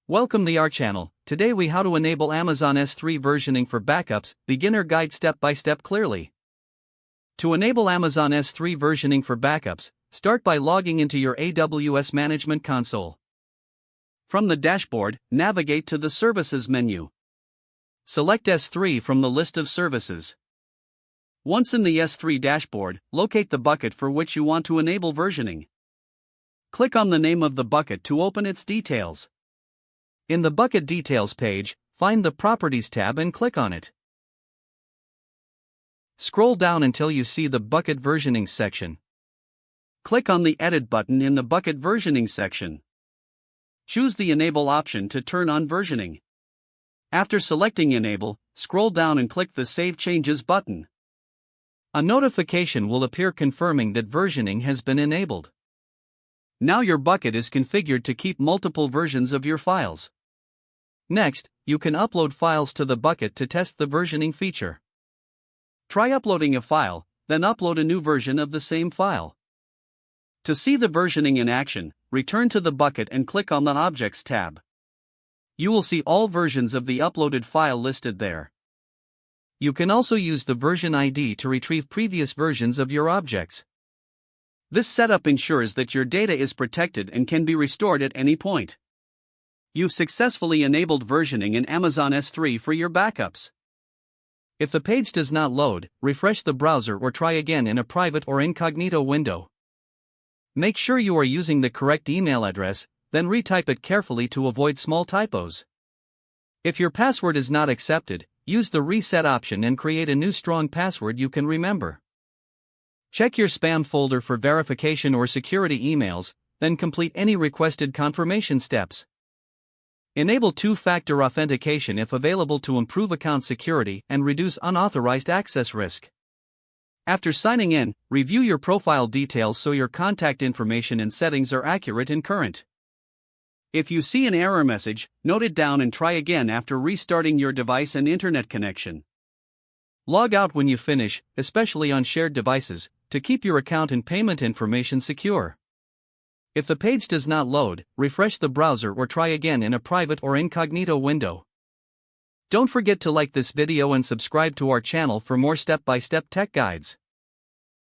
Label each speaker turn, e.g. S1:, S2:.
S1: Welcome to our channel. Today we how to enable Amazon S3 versioning for backups, beginner guide step by step clearly. To enable Amazon S3 versioning for backups, start by logging into your AWS Management Console. From the dashboard, navigate to the Services menu. Select S3 from the list of services. Once in the S3 dashboard, locate the bucket for which you want to enable versioning. Click on the name of the bucket to open its details. In the Bucket Details page, find the Properties tab and click on it. Scroll down until you see the Bucket Versioning section. Click on the Edit button in the Bucket Versioning section. Choose the Enable option to turn on versioning. After selecting Enable, scroll down and click the Save Changes button. A notification will appear confirming that versioning has been enabled. Now your bucket is configured to keep multiple versions of your files. Next, you can upload files to the bucket to test the versioning feature. Try uploading a file, then upload a new version of the same file. To see the versioning in action, return to the bucket and click on the Objects tab. You will see all versions of the uploaded file listed there. You can also use the version ID to retrieve previous versions of your objects. This setup ensures that your data is protected and can be restored at any point. You've successfully enabled versioning in Amazon S3 for your backups. If the page does not load, refresh the browser or try again in a private or incognito window. Make sure you are using the correct email address, then retype it carefully to avoid small typos. If your password is not accepted, use the reset option and create a new strong password you can remember. Check your spam folder for verification or security emails, then complete any requested confirmation steps. Enable two-factor authentication if available to improve account security and reduce unauthorized access risk. After signing in, review your profile details so your contact information and settings are accurate and current. If you see an error message, note it down and try again after restarting your device and internet connection. Log out when you finish, especially on shared devices, to keep your account and payment information secure. If the page does not load, refresh the browser or try again in a private or incognito window. Don't forget to like this video and subscribe to our channel for more step-by-step tech guides.